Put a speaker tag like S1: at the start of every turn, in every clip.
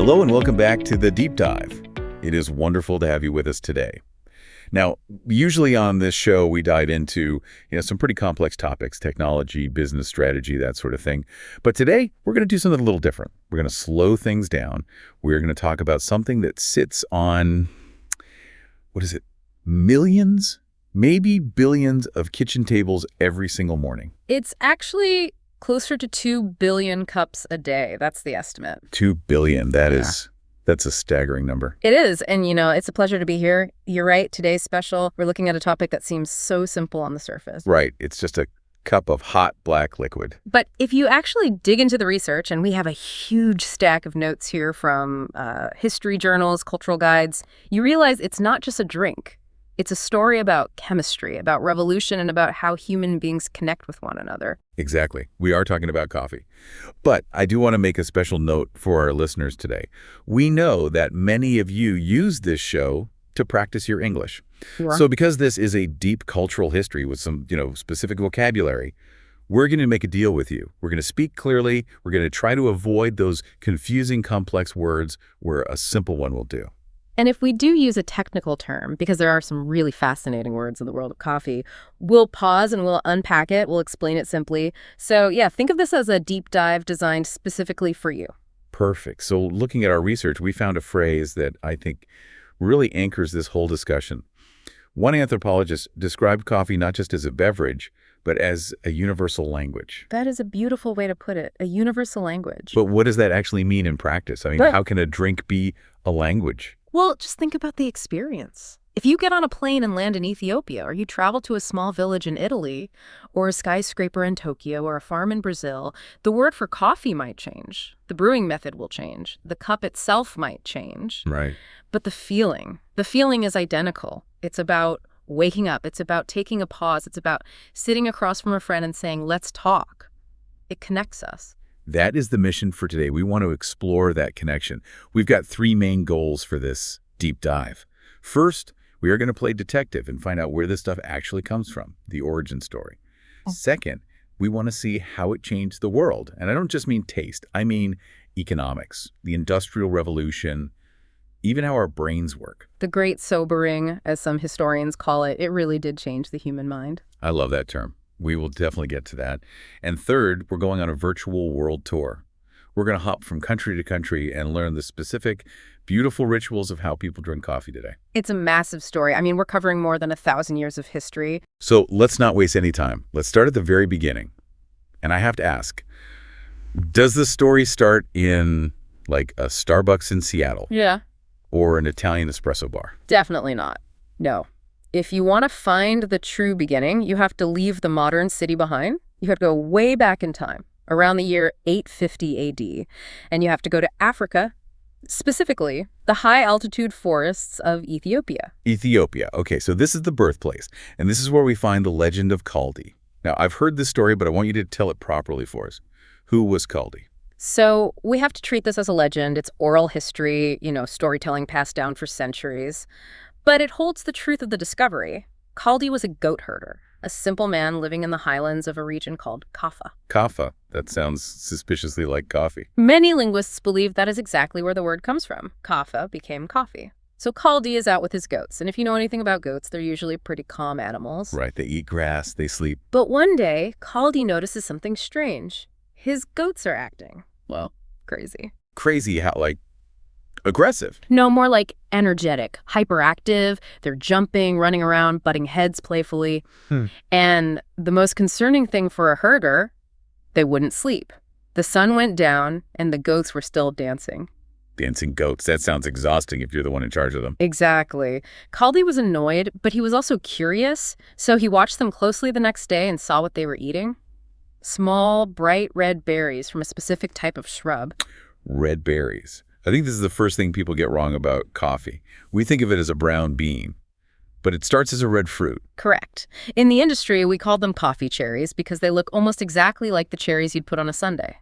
S1: Hello and welcome back to The Deep Dive. It is wonderful to have you with us today. Now, usually on this show, we dive into some pretty complex topics, technology, business strategy, that sort of thing. But today, we're going to do something a little different. We're going to slow things down. We're going to talk about something that sits on, millions, maybe billions of kitchen tables every single morning.
S2: It's actually closer to 2 billion cups a day. That's the estimate.
S1: 2 billion. That's a staggering number.
S2: It is. And, it's a pleasure to be here. You're right. Today's special. We're looking at a topic that seems so simple on the surface.
S1: Right. It's just a cup of hot black liquid.
S2: But if you actually dig into the research, and we have a huge stack of notes here from history journals, cultural guides, you realize it's not just a drink. It's a story about chemistry, about revolution, and about how human beings connect with one another.
S1: Exactly. We are talking about coffee. But I do want to make a special note for our listeners today. We know that many of you use this show to practice your English.
S2: Sure.
S1: So because this is a deep cultural history with some, specific vocabulary, we're going to make a deal with you. We're going to speak clearly. We're going to try to avoid those confusing, complex words where a simple one will do.
S2: And if we do use a technical term, because there are some really fascinating words in the world of coffee, we'll pause and we'll unpack it. We'll explain it simply. So yeah, think of this as a deep dive designed specifically for you.
S1: Perfect. So looking at our research, we found a phrase that I think really anchors this whole discussion. One anthropologist described coffee not just as a beverage, but as a universal language.
S2: That is a beautiful way to put it, a universal language.
S1: But what does that actually mean in practice? I mean, how can a drink be a language?
S2: Well, just think about the experience. If you get on a plane and land in Ethiopia, or you travel to a small village in Italy, or a skyscraper in Tokyo, or a farm in Brazil, the word for coffee might change. The brewing method will change. The cup itself might change.
S1: Right.
S2: But the feeling is identical. It's about waking up. It's about taking a pause. It's about sitting across from a friend and saying, let's talk. It connects us.
S1: That is the mission for today. We want to explore that connection. We've got 3 main goals for this deep dive. First, we are going to play detective and find out where this stuff actually comes from, the origin story. Second, we want to see how it changed the world. And I don't just mean taste. I mean economics, the Industrial Revolution, even how our brains work.
S2: The great sobering, as some historians call it, it really did change the human mind.
S1: I love that term. We will definitely get to that. And third, we're going on a virtual world tour. We're going to hop from country to country and learn the specific, beautiful rituals of how people drink coffee today.
S2: It's a massive story. I mean, we're covering more than 1,000 years of history.
S1: So let's not waste any time. Let's start at the very beginning. And I have to ask, does the story start in like a Starbucks in Seattle?
S2: Yeah.
S1: Or an Italian espresso bar?
S2: Definitely not. No. If you want to find the true beginning, you have to leave the modern city behind. You have to go way back in time, around the year 850 AD. And you have to go to Africa, specifically the high-altitude forests of Ethiopia.
S1: Ethiopia. Okay, so this is the birthplace. And this is where we find the legend of Kaldi. Now, I've heard this story, but I want you to tell it properly for us. Who was Kaldi?
S2: So we have to treat this as a legend. It's oral history, storytelling passed down for centuries. But it holds the truth of the discovery. Kaldi was a goat herder, a simple man living in the highlands of a region called Kaffa.
S1: Kaffa. That sounds suspiciously like coffee.
S2: Many linguists believe that is exactly where the word comes from. Kaffa became coffee. So Kaldi is out with his goats. And if you know anything about goats, they're usually pretty calm animals.
S1: Right. They eat grass. They sleep.
S2: But one day, Kaldi notices something strange. His goats are acting, well, crazy.
S1: Crazy how, aggressive?
S2: No, more like energetic, hyperactive. They're jumping, running around, butting heads playfully. And the most concerning thing for a herder, they wouldn't sleep. The sun went down and the goats were still dancing.
S1: Dancing goats. That sounds exhausting if you're the one in charge of them.
S2: Exactly. Kaldi was annoyed, but he was also curious. So he watched them closely the next day and saw what they were eating. Small, bright red berries from a specific type of shrub.
S1: Red berries. I think this is the first thing people get wrong about coffee. We think of it as a brown bean, but it starts as a red fruit.
S2: Correct. In the industry, we call them coffee cherries because they look almost exactly like the cherries you'd put on a sundae.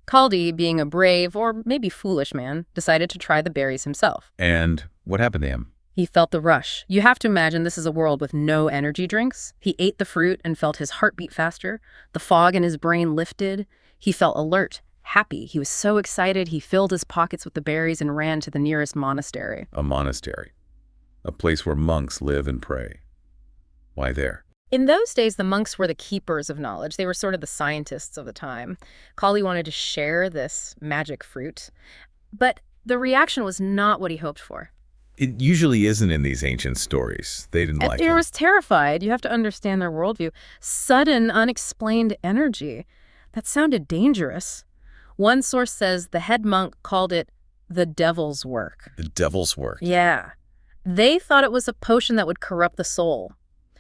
S2: Kaldi, being a brave or maybe foolish man, decided to try the berries himself.
S1: And what happened to him?
S2: He felt the rush. You have to imagine this is a world with no energy drinks. He ate the fruit and felt his heart beat faster. The fog in his brain lifted. He felt alert, happy. He was so excited, he filled his pockets with the berries and ran to the nearest monastery.
S1: A monastery. A place where monks live and pray. Why there?
S2: In those days, the monks were the keepers of knowledge. They were sort of the scientists of the time. Kali wanted to share this magic fruit, but the reaction was not what he hoped for.
S1: It usually isn't in these ancient stories. They didn't like it.
S2: He was terrified. You have to understand their worldview. Sudden, unexplained energy. That sounded dangerous. One source says the head monk called it the devil's work.
S1: The devil's work.
S2: Yeah. They thought it was a potion that would corrupt the soul.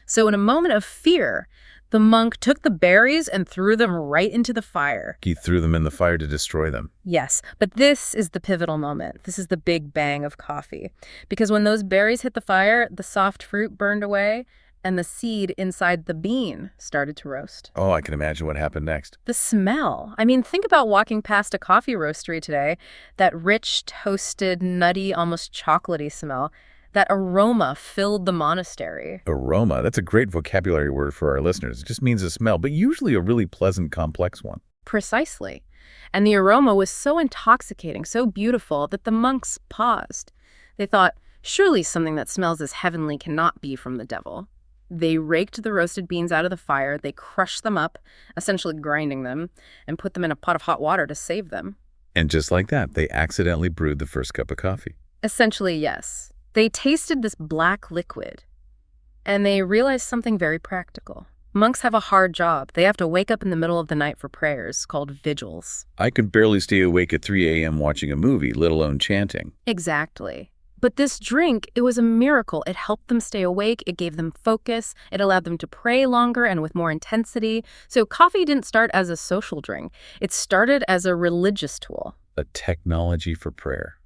S2: So in a moment of fear, the monk took the berries and threw them right into the fire.
S1: He threw them in the fire to destroy them.
S2: Yes, but this is the pivotal moment. This is the big bang of coffee. Because when those berries hit the fire, the soft fruit burned away, and the seed inside the bean started to roast.
S1: Oh, I can imagine what happened next.
S2: The smell. I mean, think about walking past a coffee roastery today. That rich, toasted, nutty, almost chocolatey smell. That aroma filled the monastery.
S1: Aroma. That's a great vocabulary word for our listeners. It just means a smell, but usually a really pleasant, complex one.
S2: Precisely. And the aroma was so intoxicating, so beautiful, that the monks paused. They thought, surely something that smells as heavenly cannot be from the devil. They raked the roasted beans out of the fire, they crushed them up, essentially grinding them, and put them in a pot of hot water to save them.
S1: And just like that, they accidentally brewed the first cup of coffee.
S2: Essentially, yes. They tasted this black liquid, and they realized something very practical. Monks have a hard job. They have to wake up in the middle of the night for prayers, called vigils.
S1: I could barely stay awake at 3 a.m. watching a movie, let alone chanting.
S2: Exactly. But this drink, it was a miracle. It helped them stay awake. It gave them focus. It allowed them to pray longer and with more intensity. So coffee didn't start as a social drink. It started as a religious tool.
S1: A technology for prayer.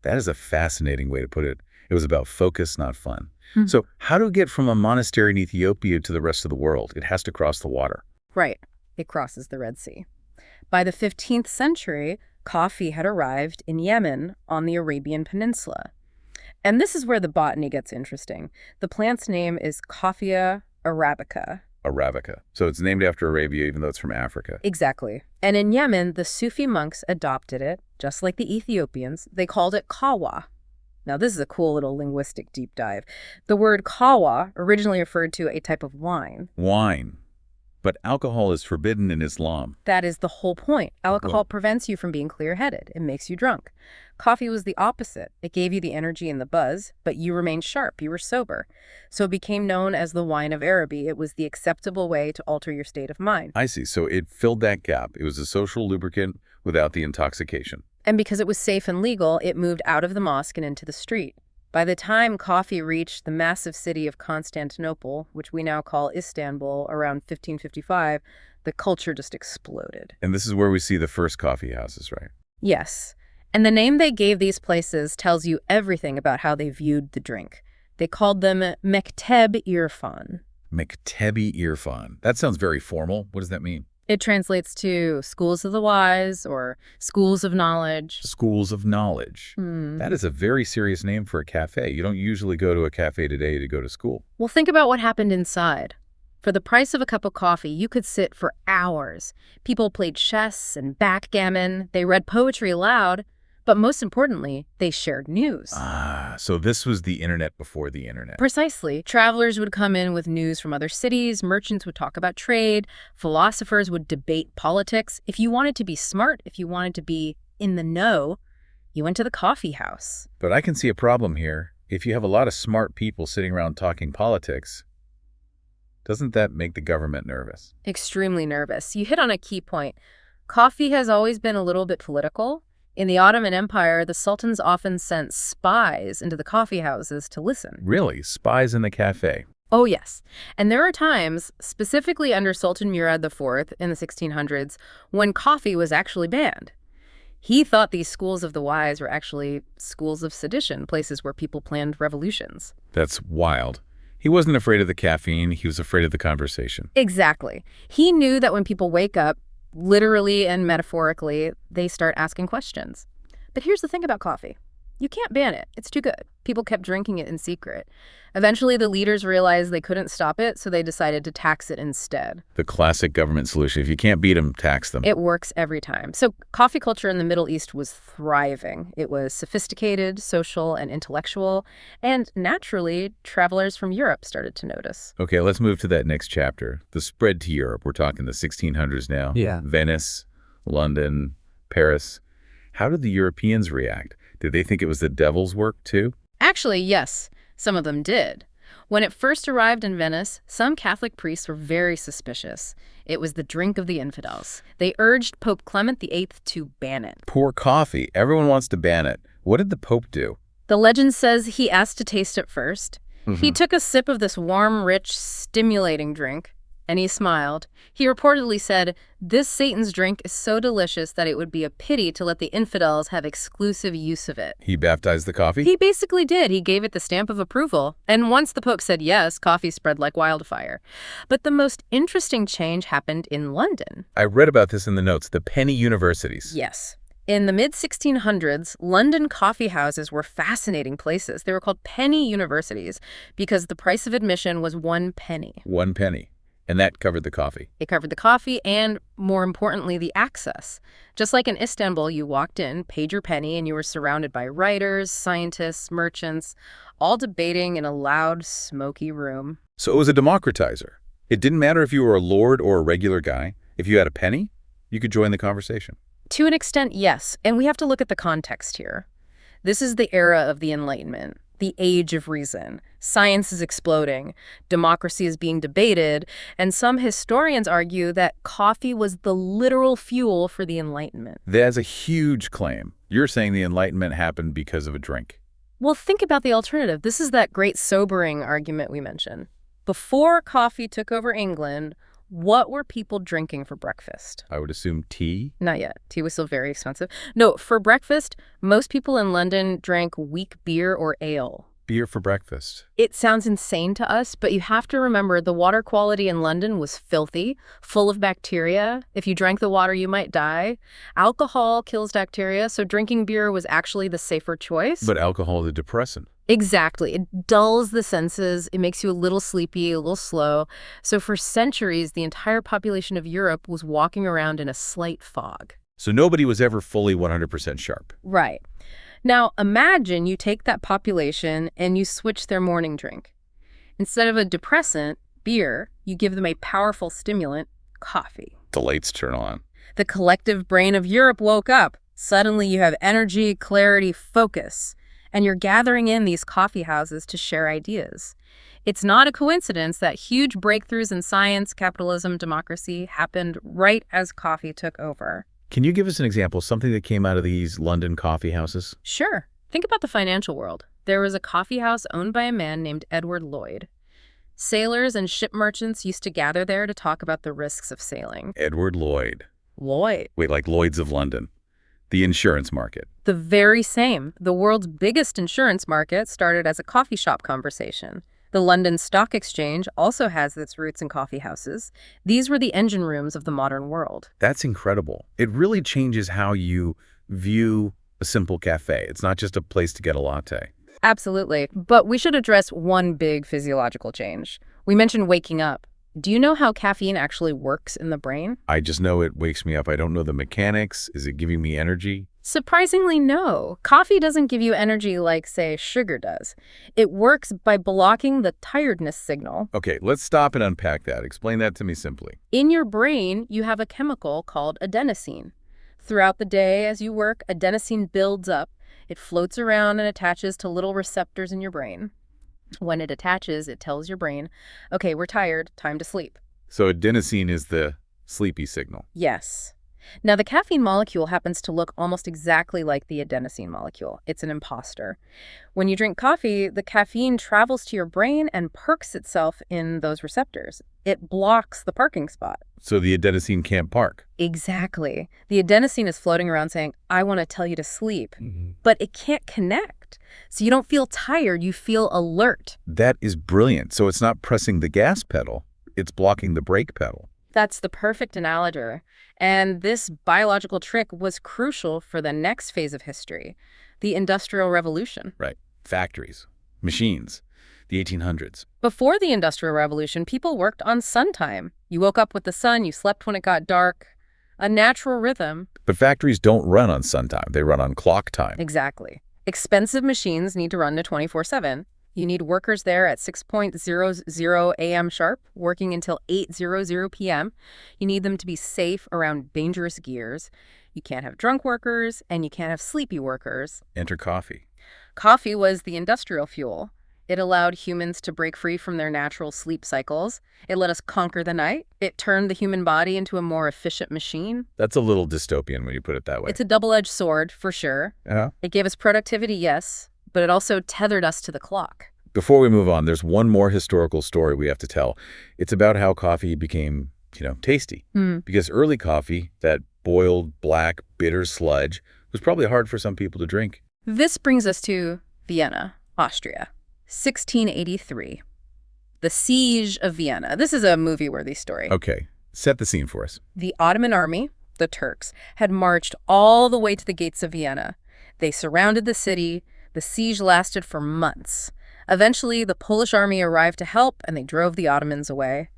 S1: That is a fascinating way to put it. It was about focus, not fun. So how do we get from a monastery in Ethiopia to the rest of the world? It has to cross the water.
S2: Right. It crosses the Red Sea. By the 15th century, coffee had arrived in Yemen on the Arabian Peninsula. And this is where the botany gets interesting. The plant's name is Coffea arabica.
S1: Arabica. So it's named after Arabia, even though it's from Africa.
S2: Exactly. And in Yemen, the Sufi monks adopted it, just like the Ethiopians. They called it kawa. Now, this is a cool little linguistic deep dive. The word kawa originally referred to a type of wine.
S1: Wine. But alcohol is forbidden in Islam.
S2: That is the whole point. Alcohol prevents you from being clear-headed. It makes you drunk. Coffee was the opposite. It gave you the energy and the buzz, but you remained sharp. You were sober. So it became known as the wine of Araby. It was the acceptable way to alter your state of mind.
S1: I see. So it filled that gap. It was a social lubricant without the intoxication.
S2: And because it was safe and legal, it moved out of the mosque and into the street. By the time coffee reached the massive city of Constantinople, which we now call Istanbul, around 1555, the culture just exploded.
S1: And this is where we see the first coffee houses, right?
S2: Yes. And the name they gave these places tells you everything about how they viewed the drink. They called them Mekteb Irfan.
S1: Mekteb Irfan. That sounds very formal. What does that mean?
S2: It translates to schools of the wise or schools of knowledge.
S1: Schools of knowledge. That is a very serious name for a cafe. You don't usually go to a cafe today to go to school.
S2: Well, think about what happened inside. For the price of a cup of coffee, you could sit for hours. People played chess and backgammon. They read poetry aloud. But most importantly, they shared news.
S1: So this was the internet before the internet.
S2: Precisely. Travelers would come in with news from other cities, merchants would talk about trade, philosophers would debate politics. If you wanted to be smart, if you wanted to be in the know, you went to the coffee house.
S1: But I can see a problem here. If you have a lot of smart people sitting around talking politics, doesn't that make the government nervous?
S2: Extremely nervous. You hit on a key point. Coffee has always been a little bit political. In the Ottoman Empire, the sultans often sent spies into the coffee houses to listen.
S1: Really? Spies in the cafe?
S2: Oh, yes. And there are times, specifically under Sultan Murad IV in the 1600s, when coffee was actually banned. He thought these schools of the wise were actually schools of sedition, places where people planned revolutions.
S1: That's wild. He wasn't afraid of the caffeine. He was afraid of the conversation.
S2: Exactly. He knew that when people wake up, literally and metaphorically, they start asking questions. But here's the thing about coffee. You can't ban it. It's too good. People kept drinking it in secret. Eventually, the leaders realized they couldn't stop it, so they decided to tax it instead.
S1: The classic government solution. If you can't beat them, tax them.
S2: It works every time. So coffee culture in the Middle East was thriving. It was sophisticated, social, and intellectual. And naturally, travelers from Europe started to notice.
S1: Okay, let's move to that next chapter. The spread to Europe. We're talking the 1600s now.
S3: Yeah.
S1: Venice, London, Paris. How did the Europeans react? Did they think it was the devil's work, too?
S2: Actually, yes, some of them did. When it first arrived in Venice, some Catholic priests were very suspicious. It was the drink of the infidels. They urged Pope Clement VIII to ban it.
S1: Poor coffee. Everyone wants to ban it. What did the Pope do?
S2: The legend says he asked to taste it first. He took a sip of this warm, rich, stimulating drink, and he smiled. He reportedly said, "This Satan's drink is so delicious that it would be a pity to let the infidels have exclusive use of it."
S1: He baptized the coffee?
S2: He basically did. He gave it the stamp of approval. And once the Pope said yes, coffee spread like wildfire. But the most interesting change happened in London.
S1: I read about this in the notes, the penny universities.
S2: Yes. In the mid-1600s, London coffee houses were fascinating places. They were called penny universities because the price of admission was 1 penny.
S1: 1 penny. And that covered the coffee.
S2: It covered the coffee and, more importantly, the access. Just like in Istanbul, you walked in, paid your penny, and you were surrounded by writers, scientists, merchants, all debating in a loud, smoky room.
S1: So it was a democratizer. It didn't matter if you were a lord or a regular guy. If you had a penny, you could join the conversation.
S2: To an extent, yes. And we have to look at the context here. This is the era of the Enlightenment, the age of reason. Science is exploding, democracy is being debated, and some historians argue that coffee was the literal fuel for the Enlightenment.
S1: That's a huge claim. You're saying the Enlightenment happened because of a drink.
S2: Well, think about the alternative. This is that great sobering argument we mentioned. Before coffee took over England, what were people drinking for breakfast?
S1: I would assume tea?
S2: Not yet. Tea was still very expensive. No, for breakfast, most people in London drank weak beer or ale.
S1: Beer for breakfast.
S2: It sounds insane to us, but you have to remember the water quality in London was filthy, full of bacteria. If you drank the water, you might die. Alcohol kills bacteria, so drinking beer was actually the safer choice.
S1: But alcohol is a depressant.
S2: Exactly. It dulls the senses. It makes you a little sleepy, a little slow. So for centuries, the entire population of Europe was walking around in a slight fog.
S1: So nobody was ever fully 100% sharp.
S2: Right. Now, imagine you take that population and you switch their morning drink. Instead of a depressant, beer, you give them a powerful stimulant, coffee.
S1: The lights turn on.
S2: The collective brain of Europe woke up. Suddenly you have energy, clarity, focus. And you're gathering in these coffee houses to share ideas. It's not a coincidence that huge breakthroughs in science, capitalism, democracy happened right as coffee took over.
S1: Can you give us an example, something that came out of these London coffee houses?
S2: Sure. Think about the financial world. There was a coffee house owned by a man named Edward Lloyd. Sailors and ship merchants used to gather there to talk about the risks of sailing.
S1: Edward Lloyd.
S2: Lloyd.
S1: Wait, like Lloyd's of London. The insurance market.
S2: The very same. The world's biggest insurance market started as a coffee shop conversation. The London Stock Exchange also has its roots in coffee houses. These were the engine rooms of the modern world.
S1: That's incredible. It really changes how you view a simple cafe. It's not just a place to get a latte.
S2: Absolutely. But we should address one big physiological change. We mentioned waking up. Do you know how caffeine actually works in the brain?
S1: I just know it wakes me up. I don't know the mechanics. Is it giving me energy?
S2: Surprisingly, no. Coffee doesn't give you energy like, say, sugar does. It works by blocking the tiredness signal.
S1: Okay, let's stop and unpack that. Explain that to me simply.
S2: In your brain, you have a chemical called adenosine. Throughout the day, as you work, adenosine builds up. It floats around and attaches to little receptors in your brain. When it attaches, it tells your brain, okay, we're tired, time to sleep.
S1: So adenosine is the sleepy signal.
S2: Yes. Now, the caffeine molecule happens to look almost exactly like the adenosine molecule. It's an imposter. When you drink coffee, the caffeine travels to your brain and perks itself in those receptors. It blocks the parking spot.
S1: So the adenosine can't park.
S2: Exactly. The adenosine is floating around saying, I want to tell you to sleep, but it can't connect. So you don't feel tired, you feel alert.
S1: That is brilliant. So it's not pressing the gas pedal, it's blocking the brake pedal.
S2: That's the perfect analogy. And this biological trick was crucial for the next phase of history, the Industrial Revolution.
S1: Right. Factories, machines, the 1800s.
S2: Before the Industrial Revolution, people worked on sun time. You woke up with the sun, you slept when it got dark. A natural rhythm.
S1: But factories don't run on sun time. They run on clock time.
S2: Exactly. Expensive machines need to run to 24/7. You need workers there at 6:00 a.m. sharp, working until 8:00 p.m. You need them to be safe around dangerous gears. You can't have drunk workers, and you can't have sleepy workers.
S1: Enter coffee.
S2: Coffee was the industrial fuel. It allowed humans to break free from their natural sleep cycles. It let us conquer the night. It turned the human body into a more efficient machine.
S1: That's a little dystopian when you put it that way.
S2: It's a double-edged sword, for sure.
S1: Yeah.
S2: It gave us productivity, yes, but it also tethered us to the clock.
S1: Before we move on, there's one more historical story we have to tell. It's about how coffee became, tasty. Because early coffee, that boiled, black, bitter sludge, was probably hard for some people to drink.
S2: This brings us to Vienna, Austria, 1683. The Siege of Vienna. This is a movie-worthy story.
S1: Okay, set the scene for us.
S2: The Ottoman army, the Turks, had marched all the way to the gates of Vienna. They surrounded the city. The siege lasted for months. Eventually, the Polish army arrived to help, and they drove the Ottomans away.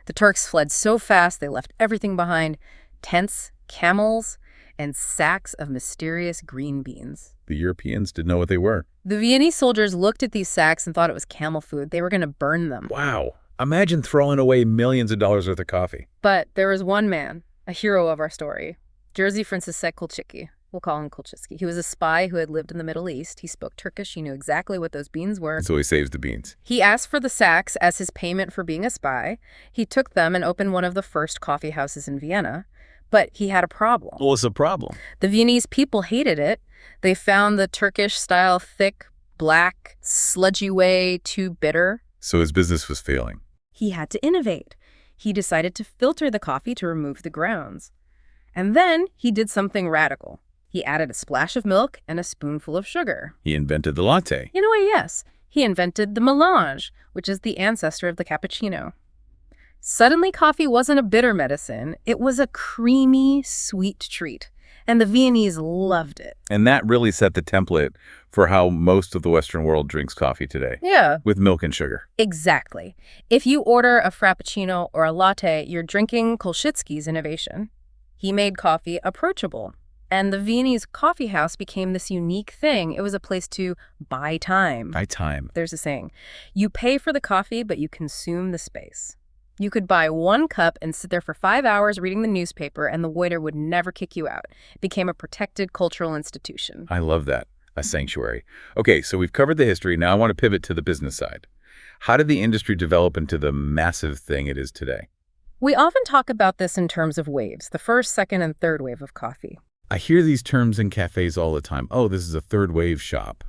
S2: The Turks fled so fast they left everything behind: tents, camels, and sacks of mysterious green beans.
S1: The Europeans didn't know what they were.
S2: The Viennese soldiers looked at these sacks and thought it was camel food. They were going to burn them.
S1: Wow. Imagine throwing away millions of dollars worth of coffee.
S2: But there was one man, a hero of our story, Jerzy Francisek Kulczycki. We'll call him Kulczycki. He was a spy who had lived in the Middle East. He spoke Turkish. He knew exactly what those beans were.
S1: So he saves the beans.
S2: He asked for the sacks as his payment for being a spy. He took them and opened one of the first coffee houses in Vienna. But he had a problem.
S1: What's the problem?
S2: The Viennese people hated it. They found the Turkish-style thick, black, sludgy way too bitter.
S1: So his business was failing.
S2: He had to innovate. He decided to filter the coffee to remove the grounds. And then he did something radical. He added a splash of milk and a spoonful of sugar.
S1: He invented the latte.
S2: In a way, yes. He invented the melange, which is the ancestor of the cappuccino. Suddenly, coffee wasn't a bitter medicine. It was a creamy, sweet treat. And the Viennese loved it.
S1: And that really set the template for how most of the Western world drinks coffee today.
S2: Yeah.
S1: With milk and sugar.
S2: Exactly. If you order a frappuccino or a latte, you're drinking Kulczycki's innovation. He made coffee approachable. And the Viennese coffee house became this unique thing. It was a place to buy time.
S1: Buy time.
S2: There's a saying. You pay for the coffee, but you consume the space. You could buy one cup and sit there for 5 hours reading the newspaper, and the waiter would never kick you out. It became a protected cultural institution.
S1: I love that. A sanctuary. Okay, so we've covered the history. Now I want to pivot to the business side. How did the industry develop into the massive thing it is today?
S2: We often talk about this in terms of waves, the first, second, and third wave of coffee.
S1: I hear these terms in cafes all the time. Oh, this is a third wave shop.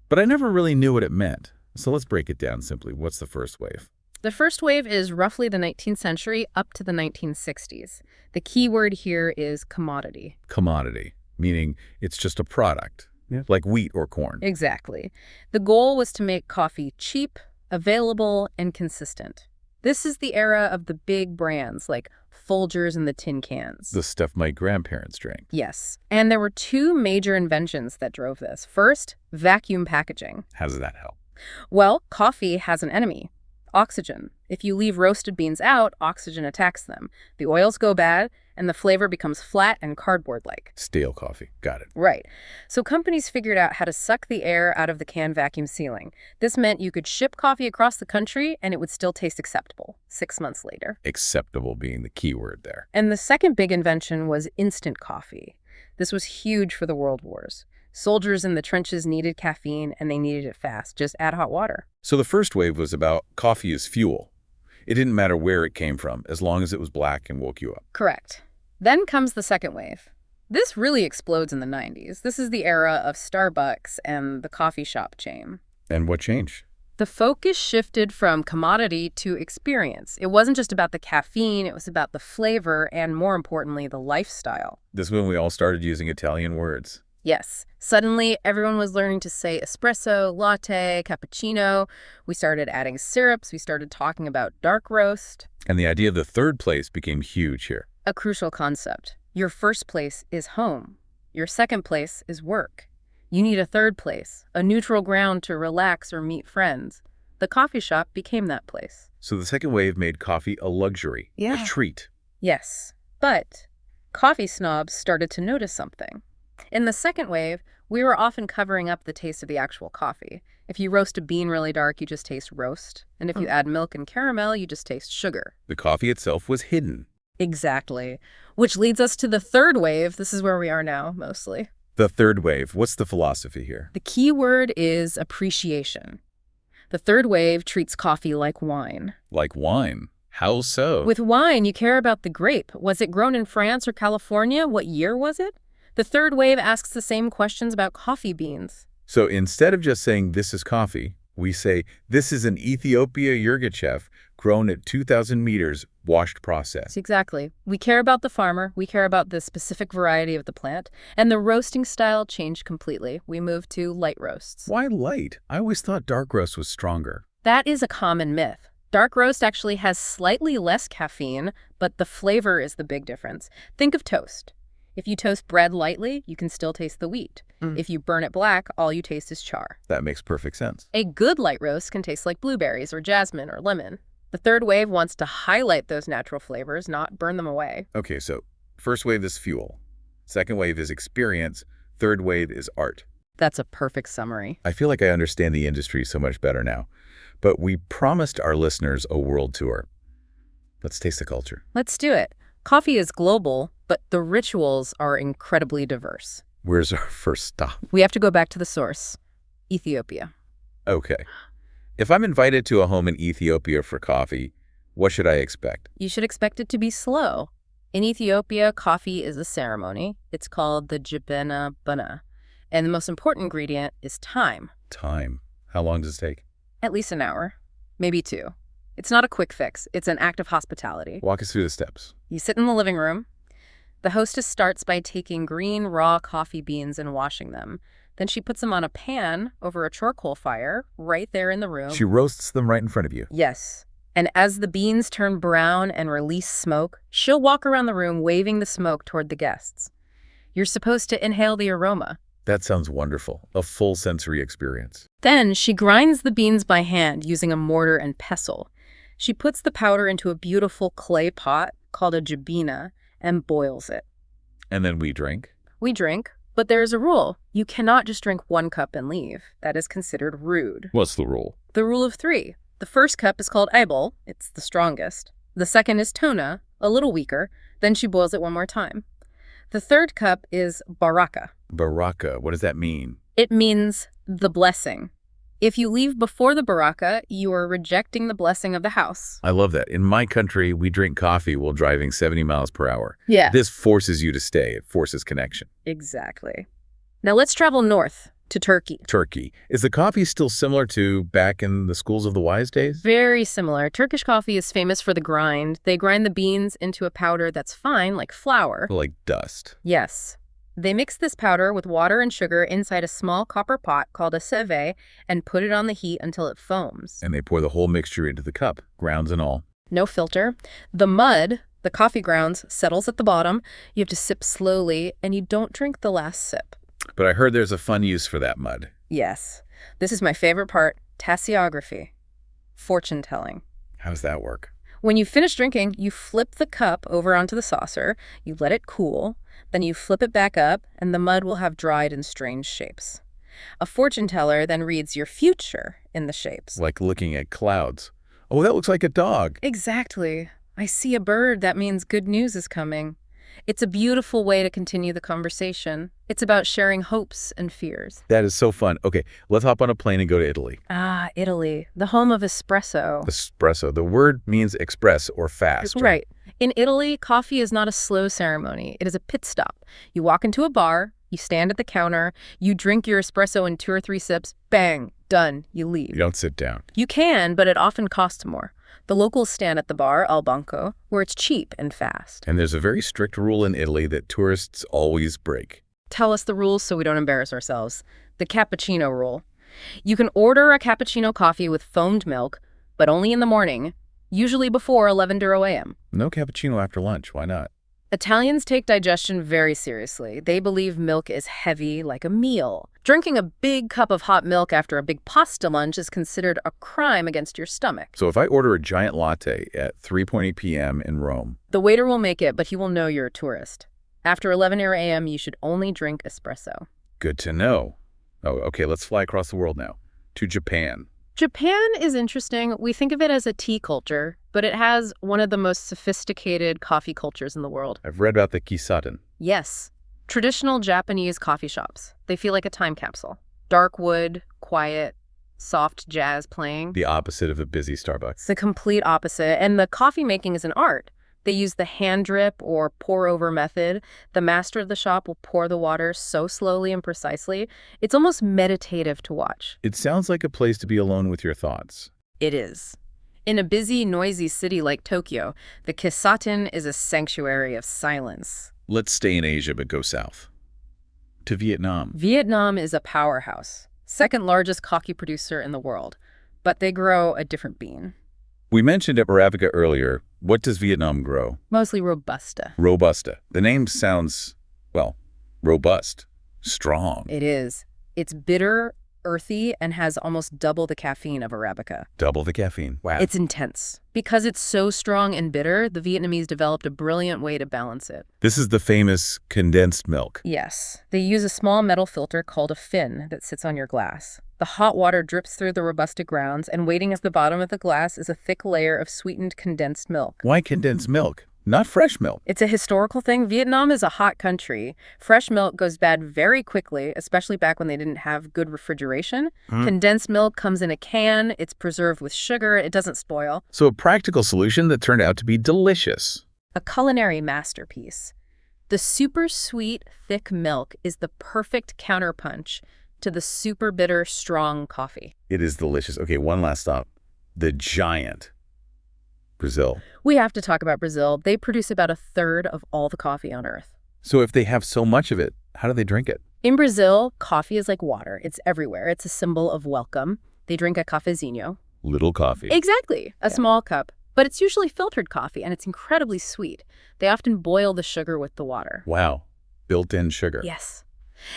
S1: But I never really knew what it meant. So let's break it down simply. What's the first wave?
S2: The first wave is roughly the 19th century up to the 1960s. The key word here is commodity.
S1: Commodity, meaning it's just a product, like wheat or corn.
S2: Exactly. The goal was to make coffee cheap, available, and consistent. This is the era of the big brands like Folgers and the tin cans.
S1: The stuff my grandparents drank.
S2: Yes. And there were two major inventions that drove this. First, vacuum packaging.
S1: How does that help?
S2: Well, coffee has an enemy. Oxygen. If you leave roasted beans out, oxygen attacks them. The oils go bad, and the flavor becomes flat and cardboard-like.
S1: Stale coffee. Got it.
S2: Right. So companies figured out how to suck the air out of the can vacuum sealing. This meant you could ship coffee across the country, and it would still taste acceptable 6 months later.
S1: Acceptable being the key word there.
S2: And the second big invention was instant coffee. This was huge for the world wars. Soldiers in the trenches needed caffeine, and they needed it fast. Just add hot water.
S1: So the first wave was about coffee as fuel. It didn't matter where it came from, as long as it was black and woke you up.
S2: Correct. Then comes the second wave. This really explodes in the 90s. This is the era of Starbucks and the coffee shop chain.
S1: And what changed?
S2: The focus shifted from commodity to experience. It wasn't just about the caffeine, it was about the flavor and, more importantly, the lifestyle.
S1: This is when we all started using Italian words.
S2: Yes. Suddenly, everyone was learning to say espresso, latte, cappuccino. We started adding syrups. We started talking about dark roast.
S1: And the idea of the third place became huge here.
S2: A crucial concept. Your first place is home. Your second place is work. You need a third place, a neutral ground to relax or meet friends. The coffee shop became that place.
S1: So the second wave made coffee a luxury, a treat.
S2: Yes, but coffee snobs started to notice something. In the second wave, we were often covering up the taste of the actual coffee. If you roast a bean really dark, you just taste roast. And if you add milk and caramel, you just taste sugar.
S1: The coffee itself was hidden.
S2: Exactly. Which leads us to the third wave. This is where we are now, mostly.
S1: The third wave, what's the philosophy here?
S2: The key word is appreciation. The third wave treats coffee like wine.
S1: Like wine? How so?
S2: With wine, you care about the grape. Was it grown in France or California? What year was it? The third wave asks the same questions about coffee beans.
S1: So instead of just saying this is coffee, we say this is an Ethiopia Yirgacheffe grown at 2,000 meters, washed process.
S2: Exactly. We care about the farmer, we care about the specific variety of the plant, and the roasting style changed completely. We moved to light roasts.
S1: Why light? I always thought dark roast was stronger.
S2: That is a common myth. Dark roast actually has slightly less caffeine, but the flavor is the big difference. Think of toast. If you toast bread lightly, you can still taste the wheat. If you burn it black, all you taste is char.
S1: That makes perfect sense.
S2: A good light roast can taste like blueberries or jasmine or lemon. The third wave wants to highlight those natural flavors, not burn them away.
S1: Okay, so first wave is fuel. Second wave is experience. Third wave is art.
S2: That's a perfect summary.
S1: I feel like I understand the industry so much better now. But we promised our listeners a world tour. Let's taste the culture.
S2: Let's do it. Coffee is global, but the rituals are incredibly diverse.
S1: Where's our first stop?
S2: We have to go back to the source, Ethiopia.
S1: Okay. If I'm invited to a home in Ethiopia for coffee, what should I expect?
S2: You should expect it to be slow. In Ethiopia, coffee is a ceremony. It's called the jibena bana. And the most important ingredient is time.
S1: Time. How long does it take?
S2: At least an hour, maybe 2. It's not a quick fix. It's an act of hospitality.
S1: Walk us through the steps.
S2: You sit in the living room. The hostess starts by taking green, raw coffee beans and washing them. Then she puts them on a pan over a charcoal fire right there in the room.
S1: She roasts them right in front of you.
S2: Yes. And as the beans turn brown and release smoke, she'll walk around the room waving the smoke toward the guests. You're supposed to inhale the aroma.
S1: That sounds wonderful. A full sensory experience.
S2: Then she grinds the beans by hand using a mortar and pestle. She puts the powder into a beautiful clay pot called a jibina and boils it.
S1: And then we drink?
S2: We drink, but there's a rule. You cannot just drink 1 cup and leave. That is considered rude.
S1: What's the rule?
S2: The rule of 3. The first cup is called ebol. It's the strongest. The second is tona, a little weaker. Then she boils it 1 more time. The third cup is baraka.
S1: Baraka, what does that mean?
S2: It means the blessing. If you leave before the baraka, you are rejecting the blessing of the house.
S1: I love that. In my country, we drink coffee while driving 70 miles per hour.
S2: Yeah.
S1: This forces you to stay. It forces connection.
S2: Exactly. Now let's travel north to Turkey.
S1: Turkey. Is the coffee still similar to back in the schools of the wise days?
S2: Very similar. Turkish coffee is famous for the grind. They grind the beans into a powder that's fine, like flour.
S1: Like dust.
S2: Yes. They mix this powder with water and sugar inside a small copper pot called a seve and put it on the heat until it foams.
S1: And they pour the whole mixture into the cup, grounds and all.
S2: No filter. The mud, the coffee grounds, settles at the bottom. You have to sip slowly, and you don't drink the last sip.
S1: But I heard there's a fun use for that mud.
S2: Yes. This is my favorite part, tasseography, fortune-telling.
S1: How does that work?
S2: When you finish drinking, you flip the cup over onto the saucer, you let it cool, then you flip it back up, and the mud will have dried in strange shapes. A fortune teller then reads your future in the shapes.
S1: Like looking at clouds. Oh, that looks like a dog.
S2: Exactly. I see a bird. That means good news is coming. It's a beautiful way to continue the conversation. It's about sharing hopes and fears.
S1: That is so fun. Okay, let's hop on a plane and go to Italy.
S2: Ah, Italy, the home of espresso.
S1: Espresso. The word means express or fast.
S2: Right. In Italy, coffee is not a slow ceremony. It is a pit stop. You walk into a bar, you stand at the counter, you drink your espresso in 2 or 3 sips, bang, done, you leave.
S1: You don't sit down.
S2: You can, but it often costs more. The locals stand at the bar, al banco, where it's cheap and fast.
S1: And there's a very strict rule in Italy that tourists always break.
S2: Tell us the rules so we don't embarrass ourselves. The cappuccino rule. You can order a cappuccino coffee with foamed milk, but only in the morning. usually before 11 a.m.
S1: No cappuccino after lunch. Why not?
S2: Italians take digestion very seriously. They believe milk is heavy, like a meal. Drinking a big cup of hot milk after a big pasta lunch is considered a crime against your stomach.
S1: So if I order a giant latte at 3:20 p.m. in Rome,
S2: The waiter will make it, but he will know you're a tourist. After 11 a.m., you should only drink espresso.
S1: good to know. Oh, okay, let's fly across the world now to Japan.
S2: Japan is interesting. We think of it as a tea culture, but it has one of the most sophisticated coffee cultures in the world.
S1: I've read about the kisaten.
S2: Yes. Traditional Japanese coffee shops. They feel like a time capsule. Dark wood, quiet, soft jazz playing.
S1: The opposite of a busy Starbucks.
S2: It's the complete opposite. And the coffee making is an art. They use the hand drip or pour over method. The master of the shop will pour the water so slowly and precisely. It's almost meditative to watch.
S1: It sounds like a place to be alone with your thoughts.
S2: It is. In a busy, noisy city like Tokyo, the kisaten is a sanctuary of silence.
S1: Let's stay in Asia but go south. To Vietnam.
S2: Vietnam is a powerhouse, second largest coffee producer in the world, but they grow a different bean.
S1: We mentioned Arabica earlier. What does Vietnam grow?
S2: Mostly Robusta.
S1: Robusta. The name sounds, well, robust, strong.
S2: It is. It's bitter, earthy, and has almost double the caffeine of Arabica.
S1: Double the caffeine. Wow.
S2: It's intense. Because it's so strong and bitter, the Vietnamese developed a brilliant way to balance it.
S1: This is the famous condensed milk.
S2: Yes. They use a small metal filter called a fin that sits on your glass. The hot water drips through the Robusta grounds, and waiting at the bottom of the glass is a thick layer of sweetened condensed milk.
S1: Why condensed milk? Not fresh milk.
S2: It's a historical thing. Vietnam is a hot country. Fresh milk goes bad very quickly, especially back when they didn't have good refrigeration. Condensed milk comes in a can. It's preserved with sugar. It doesn't spoil.
S1: So a practical solution that turned out to be delicious.
S2: A culinary masterpiece. The super sweet, thick milk is the perfect counterpunch to the super bitter, strong coffee.
S1: It is delicious. Okay, one last stop. The giant. Brazil.
S2: We have to talk about Brazil. They produce about a third of all the coffee on Earth.
S1: So if they have so much of it, how do they drink it?
S2: In Brazil, coffee is like water. It's everywhere. It's a symbol of welcome. They drink a cafezinho.
S1: Little coffee.
S2: Exactly. A small cup. But it's usually filtered coffee, and it's incredibly sweet. They often boil the sugar with the water.
S1: Wow. Built-in sugar.
S2: Yes.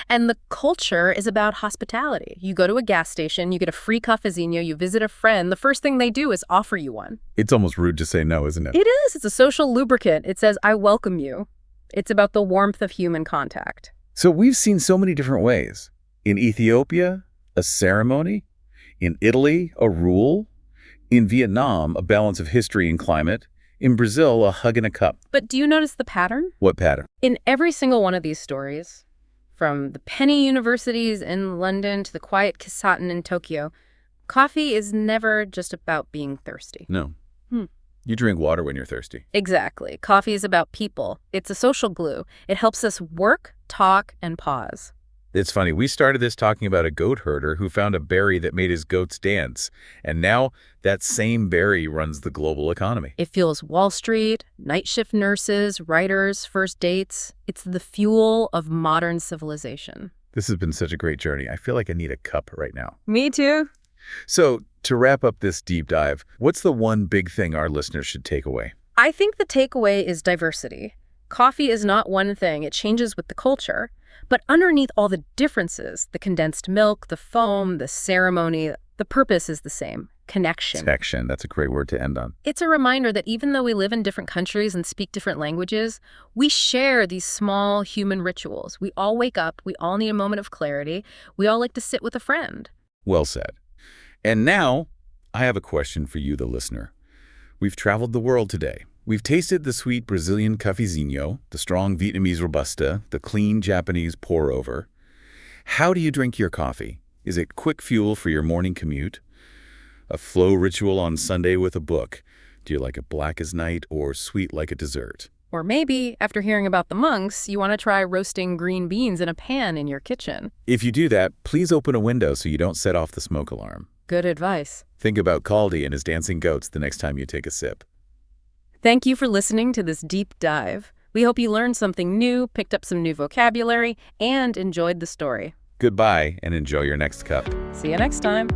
S2: And the culture is about hospitality. You go to a gas station, you get a free cafezinho, you visit a friend. The first thing they do is offer you one.
S1: It's almost rude to say no, isn't it?
S2: It is. It's a social lubricant. It says, I welcome you. It's about the warmth of human contact.
S1: So we've seen so many different ways. In Ethiopia, a ceremony. In Italy, a rule. In Vietnam, a balance of history and climate. In Brazil, a hug in a cup.
S2: But do you notice the pattern?
S1: What pattern?
S2: In every single one of these stories, from the penny universities in London to the quiet kisaten in Tokyo, coffee is never just about being thirsty.
S1: No. You drink water when you're thirsty.
S2: Exactly. Coffee is about people. It's a social glue. It helps us work, talk, and pause.
S1: It's funny, we started this talking about a goat herder who found a berry that made his goats dance. And now that same berry runs the global economy.
S2: It fuels Wall Street, night shift nurses, writers, first dates. It's the fuel of modern civilization.
S1: This has been such a great journey. I feel like I need a cup right now.
S2: Me too.
S1: So to wrap up this deep dive, what's the one big thing our listeners should take away?
S2: I think the takeaway is diversity. Coffee is not one thing. It changes with the culture. But underneath all the differences, the condensed milk, the foam, the ceremony, the purpose is the same. Connection.
S1: Connection. That's a great word to end on.
S2: It's a reminder that even though we live in different countries and speak different languages, we share these small human rituals. We all wake up. We all need a moment of clarity. We all like to sit with a friend.
S1: Well said. And now, I have a question for you, the listener. We've traveled the world today. We've tasted the sweet Brazilian cafezinho, the strong Vietnamese Robusta, the clean Japanese pour-over. How do you drink your coffee? Is it quick fuel for your morning commute? A flow ritual on Sunday with a book? Do you like it black as night or sweet like a dessert?
S2: Or maybe, after hearing about the monks, you want to try roasting green beans in a pan in your kitchen.
S1: If you do that, please open a window so you don't set off the smoke alarm.
S2: Good advice.
S1: Think about Caldi and his dancing goats the next time you take a sip.
S2: Thank you for listening to this deep dive. We hope you learned something new, picked up some new vocabulary, and enjoyed the story.
S1: Goodbye, and enjoy your next cup.
S2: See you next time.